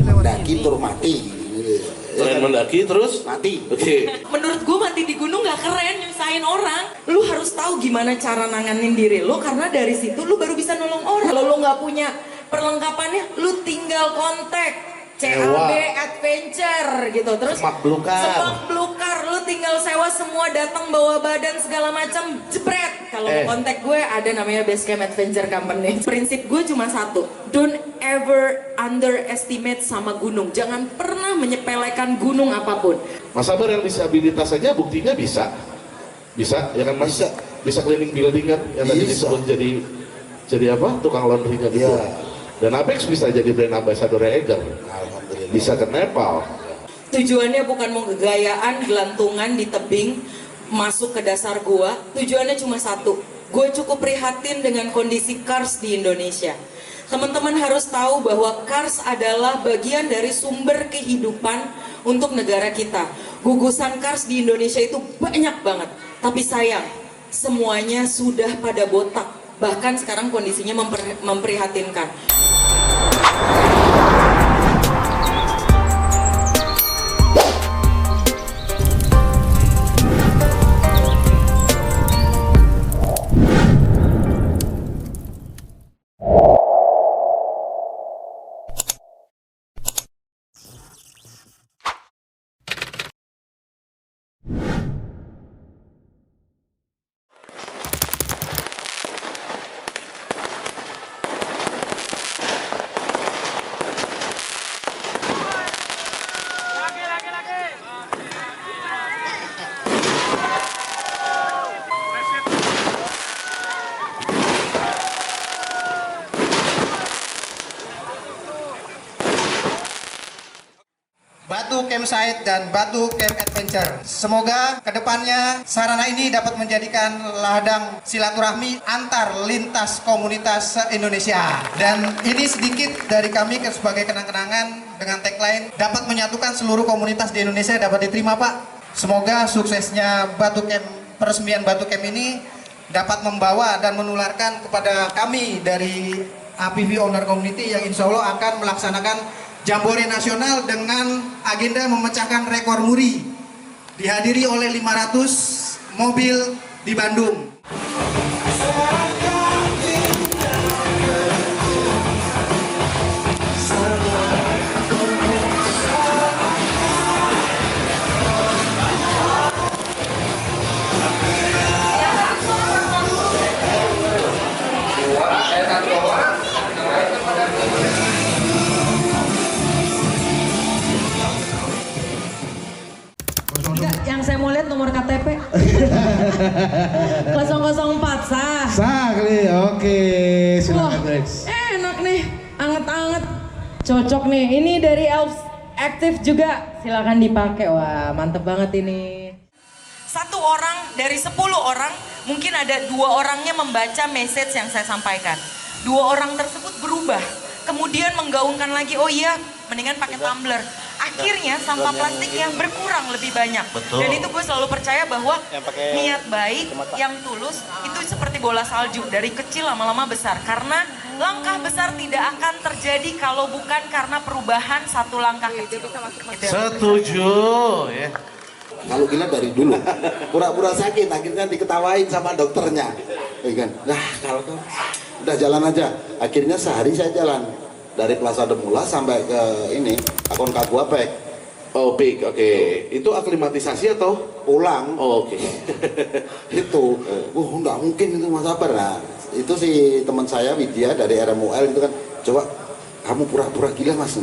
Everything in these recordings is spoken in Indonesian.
Mendaki terus mati. Selain mendaki terus Mati. Oke. Menurut gue mati di gunung gak keren, nyusahin orang. Lu harus tahu gimana cara nanganin diri lu, karena dari situ lu baru bisa nolong orang. Kalau lu gak punya perlengkapannya, lu tinggal kontak CAB Adventure gitu. Terus Semak Belukar, lu tinggal sewa semua, datang bawa badan segala macam, jebret. Kalau mau kontak gue ada namanya Basecamp Adventure Company. Prinsip gue cuma satu, don't ever underestimate sama gunung. Jangan pernah menyepelekan gunung apapun. Mas Sabar yang disabilitas saja buktinya bisa, ya kan Mas? Bisa cleaning building kan, yang tadi disebut jadi apa? Tukang laundry nya gitu. Dan Apex bisa jadi brand ambassador Eger. Alhamdulillah. Bisa ke Nepal. Tujuannya bukan mau kegayaan, gelantungan di tebing, masuk ke dasar gua. Tujuannya cuma satu, gue cukup prihatin dengan kondisi kars di Indonesia. Teman-teman harus tahu bahwa kars adalah bagian dari sumber kehidupan untuk negara kita. Gugusan kars di Indonesia itu banyak banget, tapi sayang, semuanya sudah pada botak. Bahkan sekarang kondisinya memprihatinkan. Batu Campsite dan Batu Camp Adventure. Semoga kedepannya sarana ini dapat menjadikan ladang silaturahmi antar lintas komunitas se-Indonesia. Dan ini sedikit dari kami sebagai kenang-kenangan dengan tagline dapat menyatukan seluruh komunitas di Indonesia dapat diterima Pak. Semoga suksesnya Batu Camp, peresmian Batu Camp ini dapat membawa dan menularkan kepada kami dari APV Owner Community yang insya Allah akan melaksanakan Jambore Nasional dengan agenda memecahkan rekor muri, dihadiri oleh 500 mobil di Bandung. Yang saya mau lihat nomor KTP 004 sah. Sah kali, oke. Silakan Wah, Rex. enak nih, anget-anget, cocok nih. Ini dari Elf Active juga, silakan dipakai. Wah, mantep banget ini. 1 orang dari 10 orang, mungkin ada 2 orangnya membaca message yang saya sampaikan. 2 orang tersebut berubah, kemudian menggaungkan lagi, oh iya, mendingan pakai tumbler. Akhirnya sampah plastiknya berkurang lebih banyak. Betul. Dan itu gue selalu percaya bahwa niat baik yang tulus itu seperti bola salju. Dari kecil lama-lama besar. Karena langkah besar tidak akan terjadi kalau bukan karena perubahan satu langkah kecil. Setuju ya. Kalau gila dari dulu, pura-pura sakit, akhirnya diketawain sama dokternya. Ya kan? Nah kalau udah jalan aja, akhirnya sehari saya jalan dari Plaza Demula sampai ke ini Aconcagua Pek. Oh big, oke. Itu aklimatisasi atau? Pulang. Oh, oke. Itu, nggak mungkin itu Mas Sabar. Nah, itu si teman saya Widya dari RMUL itu kan, coba kamu pura-pura gila Mas,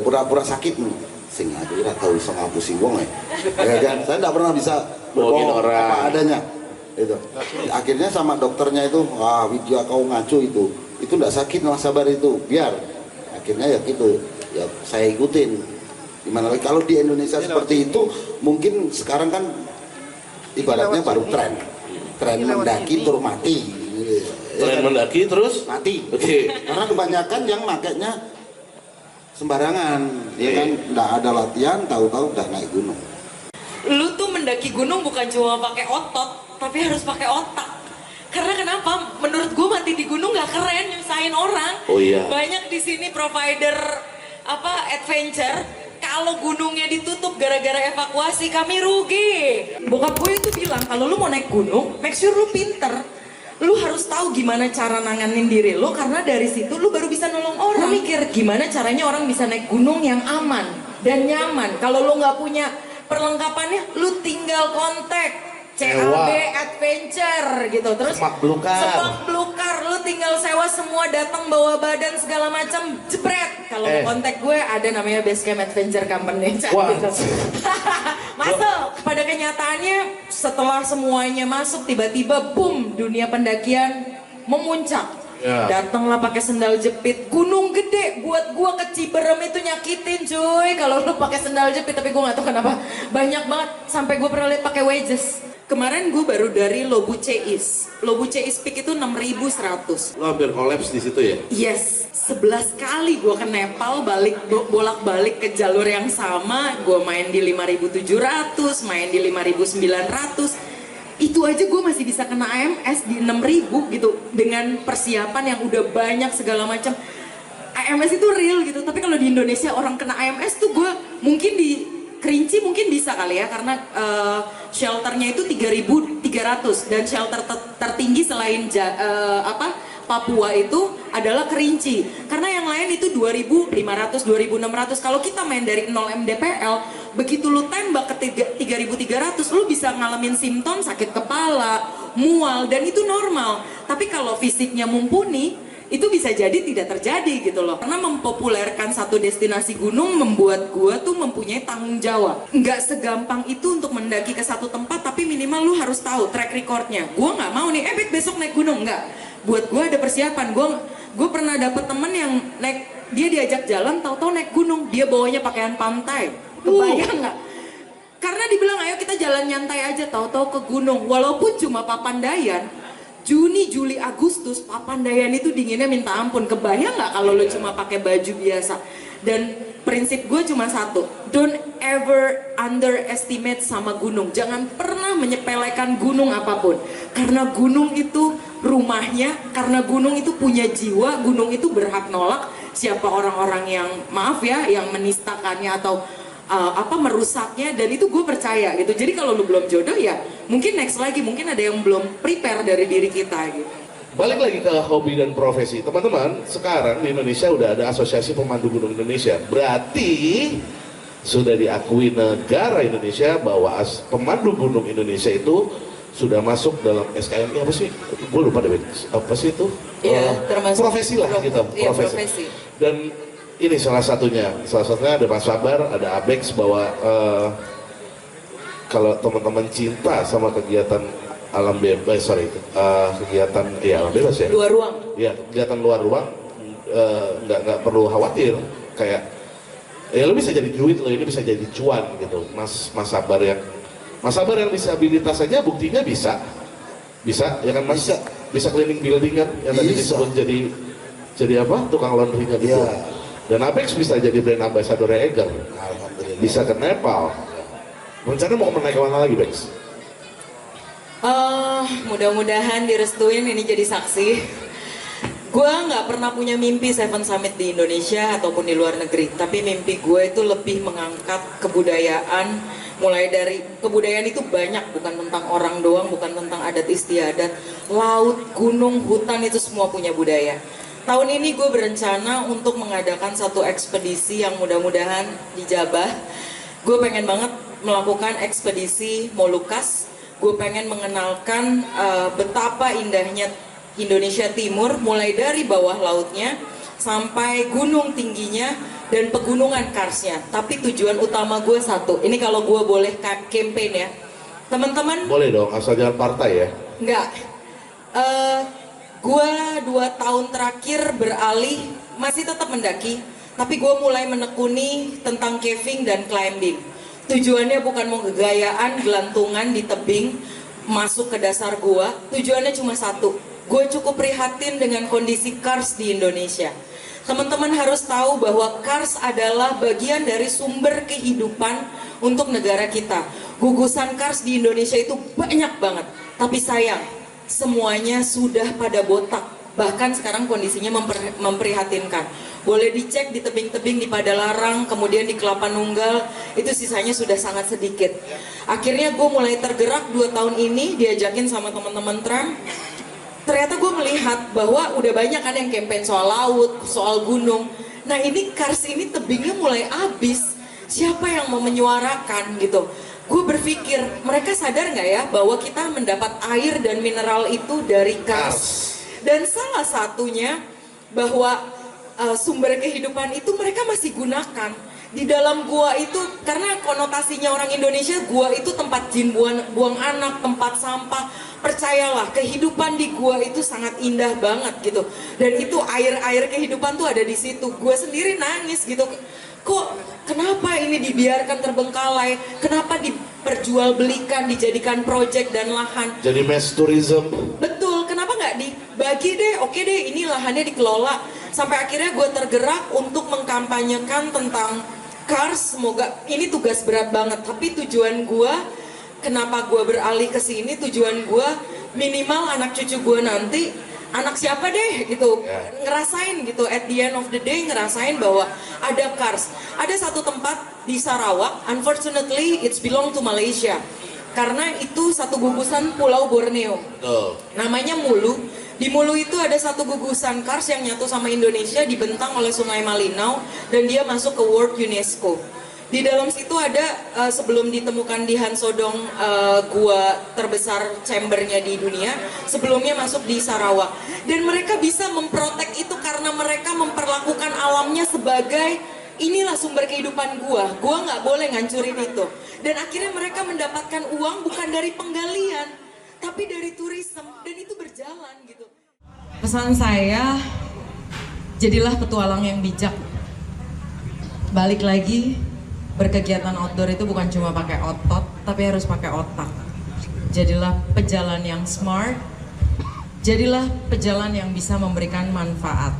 pura-pura sakit nih. Sing aku ora tahu iso ngapusi wong ya kan. Saya enggak pernah bisa bohongin orang apa adanya. Itu. Akhirnya sama dokternya itu, wah Widya kau ngaco itu enggak sakit Mas Sabar itu, biar. Akhirnya ya gitu, ya saya ikutin. Gimana lagi kalau di Indonesia seperti itu, mungkin sekarang kan ibaratnya baru tren mendaki terus mati. Tren mendaki terus mati. Oke. Karena kebanyakan yang makainya sembarangan, ya kan, nggak ada latihan, tahu-tahu udah naik gunung. Lu tuh mendaki gunung bukan cuma pakai otot, tapi harus pakai otak. Karena kenapa? Menurut gue mati di gunung nggak keren, nyusahin orang. Oh iya. Banyak di sini provider adventure, kalau gunungnya ditutup gara-gara evakuasi, kami rugi. Bokap gue itu bilang, kalau lu mau naik gunung, make sure lu pinter. Lu harus tahu gimana cara nanganin diri lu, karena dari situ lu baru bisa nolong orang. Lu mikir gimana caranya orang bisa naik gunung yang aman dan nyaman. Kalau lu nggak punya perlengkapannya, lu tinggal kontak CAB Adventure gitu. Terus Semak Belukar, lu tinggal sewa semua, datang bawa badan segala macam, jebret. Kalau mau kontak gue ada namanya Basecamp Adventure Company. Gitu. Masuk. Pada kenyataannya setelah semuanya masuk, tiba-tiba boom, dunia pendakian memuncak. Datanglah pakai sendal jepit, gunung gede, buat gua ke Ciberem itu nyakitin cuy. Kalau lu pakai sendal jepit, tapi gua nggak tahu kenapa banyak banget, sampai gua pernah lihat pakai wedges. Kemarin gue baru dari Lobuche East Peak itu 6.100. Lo hampir kolaps di situ ya? Yes, 11 kali gue ke Nepal, bolak-balik ke jalur yang sama. Gue main di 5.700, main di 5.900. Itu aja gue masih bisa kena AMS di 6.000 gitu, dengan persiapan yang udah banyak segala macam. AMS itu real gitu, tapi kalau di Indonesia orang kena AMS tuh gue mungkin di Kerinci mungkin bisa kali ya, karena shelternya itu 3.300 dan shelter tertinggi selain Papua itu adalah Kerinci. Karena yang lain itu 2.500, 2.600. Kalau kita main dari 0 mdpl, begitu lu tembak ke 3.300, lu bisa ngalamin simptom sakit kepala, mual, dan itu normal. Tapi kalau fisiknya mumpuni, itu bisa jadi tidak terjadi gitu loh. Karena mempopulerkan satu destinasi gunung membuat gua tuh mempunyai tanggung jawab. Nggak segampang itu untuk mendaki ke satu tempat, tapi minimal lu harus tahu track recordnya. Gua nggak mau nih, besok naik gunung, nggak. Buat gua ada persiapan. Gua pernah dapet temen yang dia diajak jalan, tahu-tahu naik gunung, dia bawanya pakaian pantai. Kebayang nggak? Karena dibilang ayo kita jalan nyantai aja, tahu-tahu ke gunung. Walaupun cuma Papandayan, Juni, Juli, Agustus, Papandayan itu dinginnya minta ampun. Kebayang nggak kalau lo cuma pakai baju biasa? Dan prinsip gue cuma satu, don't ever underestimate sama gunung. Jangan pernah menyepelekan gunung apapun. Karena gunung itu rumahnya, karena gunung itu punya jiwa, gunung itu berhak nolak siapa orang-orang yang, maaf ya, yang menistakannya atau merusaknya. Dan itu gue percaya gitu. Jadi kalau lu belum jodoh ya mungkin next lagi, mungkin ada yang belum prepare dari diri kita gitu. Balik lagi ke hobi dan profesi, teman-teman. Sekarang di Indonesia udah ada Asosiasi Pemandu Gunung Indonesia. Berarti sudah diakui negara Indonesia bahwa pemandu gunung Indonesia itu sudah masuk dalam SKMI. Apa sih? Gue lupa deh. Apa sih itu? Iya, termasuk profesi lah gitu. Iya, profesi. Dan ini salah satunya ada Mas Sabar, ada Abex, bahwa kalau teman-teman cinta sama kegiatan alam bebas, kegiatan alam bebas ya, luar ruang, ya kegiatan luar ruang, nggak perlu khawatir, kayak ya lo bisa jadi duit, lo ini bisa jadi cuan gitu. Mas Sabar yang disabilitas saja buktinya bisa ya kan Mas, bisa cleaning building kan, yang tadi disebut jadi apa, tukang laundry kan gitu. Dan Apex bisa jadi brand ambassador Eger. Bisa ke Nepal. Rencana mau naik ke mana lagi, Bex? Mudah-mudahan direstuin ini jadi saksi. Gue nggak pernah punya mimpi Seven Summit di Indonesia ataupun di luar negeri. Tapi mimpi gue itu lebih mengangkat kebudayaan. Mulai dari kebudayaan itu banyak, bukan tentang orang doang, bukan tentang adat istiadat. Laut, gunung, hutan itu semua punya budaya. Tahun ini gue berencana untuk mengadakan satu ekspedisi yang mudah-mudahan dijabah. Gue pengen banget melakukan ekspedisi Molucas. Gue pengen mengenalkan betapa indahnya Indonesia Timur, mulai dari bawah lautnya sampai gunung tingginya dan pegunungan karsnya. Tapi tujuan utama gue satu. Ini kalau gue boleh campaign ya, teman-teman. Boleh dong, asal jangan partai ya. Enggak. Gue 2 tahun terakhir beralih, masih tetap mendaki, tapi gue mulai menekuni tentang caving dan climbing. Tujuannya bukan mau gegayaan, gelantungan di tebing, masuk ke dasar gua. Tujuannya cuma satu, gue cukup prihatin dengan kondisi kars di Indonesia. Teman-teman harus tahu bahwa kars adalah bagian dari sumber kehidupan untuk negara kita. Gugusan kars di Indonesia itu banyak banget, tapi sayang, semuanya sudah pada botak Bahkan sekarang kondisinya memprihatinkan. Boleh dicek di tebing-tebing di Padalarang, kemudian di Kelapa Nunggal, itu sisanya sudah sangat sedikit. Akhirnya gue mulai tergerak 2 tahun ini, diajakin sama teman-teman tram. Ternyata gue melihat bahwa udah banyak kan yang campaign soal laut, soal gunung. Nah ini Kars ini tebingnya mulai habis. Siapa yang mau menyuarakan gitu? Gue berpikir, mereka sadar nggak ya bahwa kita mendapat air dan mineral itu dari Kars. Dan salah satunya bahwa sumber kehidupan itu mereka masih gunakan. Di dalam gua itu, karena konotasinya orang Indonesia, gua itu tempat jin buang anak, tempat sampah. Percayalah, kehidupan di gua itu sangat indah banget gitu. Dan itu air kehidupan tuh ada di situ. Gua sendiri nangis gitu. Kok kenapa ini dibiarkan terbengkalai? Kenapa diperjualbelikan, dijadikan proyek dan lahan? Jadi mass tourism. Betul, kenapa nggak dibagi deh? Oke deh, ini lahannya dikelola. Sampai akhirnya gue tergerak untuk mengkampanyekan tentang Kars. Semoga ini tugas berat banget, tapi tujuan gue, kenapa gue beralih ke sini? Tujuan gue minimal anak cucu gue nanti, anak siapa deh gitu, ngerasain gitu, at the end of the day ngerasain bahwa ada Kars. Ada satu tempat di Sarawak, unfortunately it's belong to Malaysia, karena itu satu gugusan Pulau Borneo, namanya Mulu. Di Mulu itu ada satu gugusan Kars yang nyatu sama Indonesia, dibentang oleh Sungai Malinau, dan dia masuk ke World UNESCO. Di dalam situ ada sebelum ditemukan di Hansodong, gua terbesar chambernya di dunia, sebelumnya masuk di Sarawak. Dan mereka bisa memprotek itu karena mereka memperlakukan alamnya sebagai inilah sumber kehidupan gua nggak boleh ngancurin itu. Dan akhirnya mereka mendapatkan uang bukan dari penggalian, tapi dari turisme, dan itu berjalan gitu. Pesan saya, jadilah petualang yang bijak. Balik lagi, berkegiatan outdoor itu bukan cuma pakai otot, tapi harus pakai otak. Jadilah pejalan yang smart, jadilah pejalan yang bisa memberikan manfaat.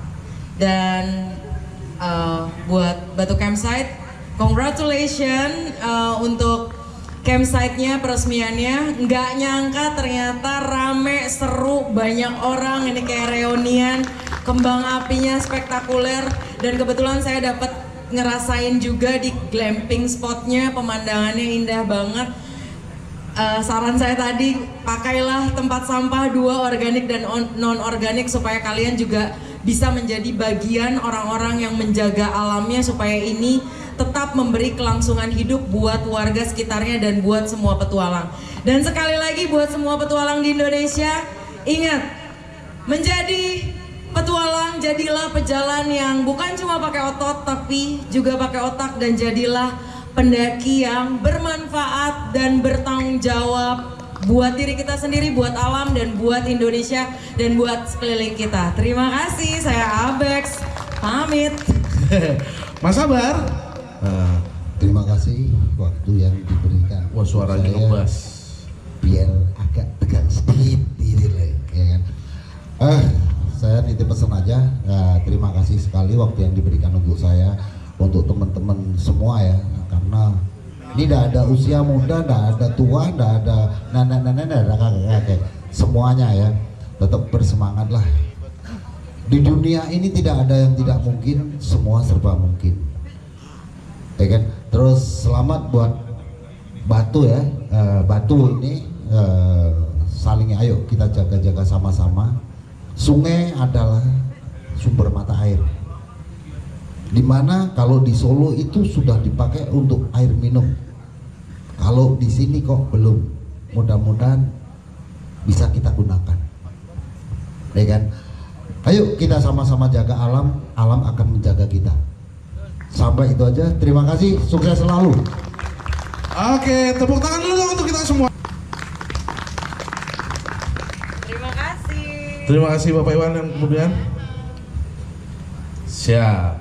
Dan buat Batu Campsite, congratulations untuk campsite-nya, peresmiannya. Nggak nyangka ternyata rame, seru, banyak orang, ini kayak reunian, kembang apinya spektakuler. Dan kebetulan saya dapat ngerasain juga di glamping spotnya, pemandangannya indah banget. Saran saya tadi, pakailah tempat sampah 2, organik dan non-organik, supaya kalian juga bisa menjadi bagian orang-orang yang menjaga alamnya, supaya ini tetap memberi kelangsungan hidup buat warga sekitarnya dan buat semua petualang. Dan sekali lagi buat semua petualang di Indonesia, ingat, menjadi petualang, jadilah pejalan yang bukan cuma pakai otot tapi juga pakai otak, dan jadilah pendaki yang bermanfaat dan bertanggung jawab buat diri kita sendiri, buat alam, dan buat Indonesia, dan buat sekeliling kita. Terima kasih, saya Abex, pamit. Mas Sabar. Terima kasih waktu yang diberikan. Wah, suaranya ngebas. Biar agak tegang sedikit gitu lah, ya kan. Saya nitip pesan aja. Terima kasih sekali waktu yang diberikan untuk saya, untuk teman-teman semua ya, karena ini tidak ada usia muda, tidak ada tua, tidak ada nenek-nenek, tidak ada kakek-kakek, semuanya ya, tetap bersemangatlah. Di dunia ini tidak ada yang tidak mungkin, semua serba mungkin. Ya kan? Terus selamat buat Batu ya, Batu ini saling ayo kita jaga-jaga sama-sama. Sungai adalah sumber mata air, dimana kalau di Solo itu sudah dipakai untuk air minum, kalau di sini kok belum. Mudah-mudahan bisa kita gunakan, ya kan? Ayo kita sama-sama jaga alam, alam akan menjaga kita. Sampai itu aja, terima kasih, sukses selalu. Oke, tepuk tangan dulu dong untuk kita semua. Terima kasih. Terima kasih Bapak Iwan yang kemudian. Siap.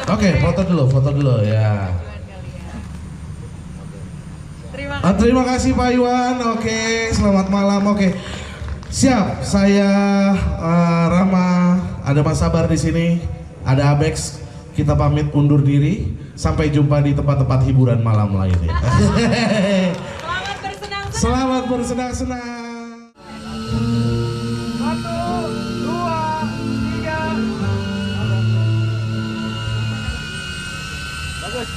Oke, foto dulu ya. Terima kasih Pak Iwan. Oke, selamat malam. Oke. Siap, saya Rama, ada Mas Sabar di sini, ada Abex. Kita pamit undur diri. Sampai jumpa di tempat-tempat hiburan malam lainnya. Selamat bersenang-senang. Selamat bersenang-senang. 1, 2, 3. Bagus.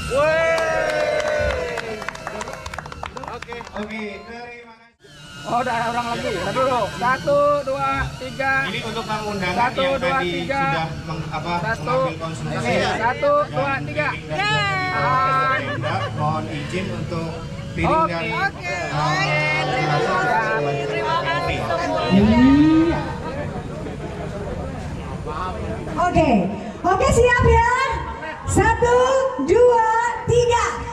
Oke, terima kasih. Oh, udah ada orang lagi. Kita dulu. 1, 2, 3. Ini untuk tamu undangan 1, yang 2, tadi 3. sudah mengambil konsultasi. 1, 2, 3. Mohon izin untuk piring dan Terima kasih Oke, siap ya. 1, 2, 3.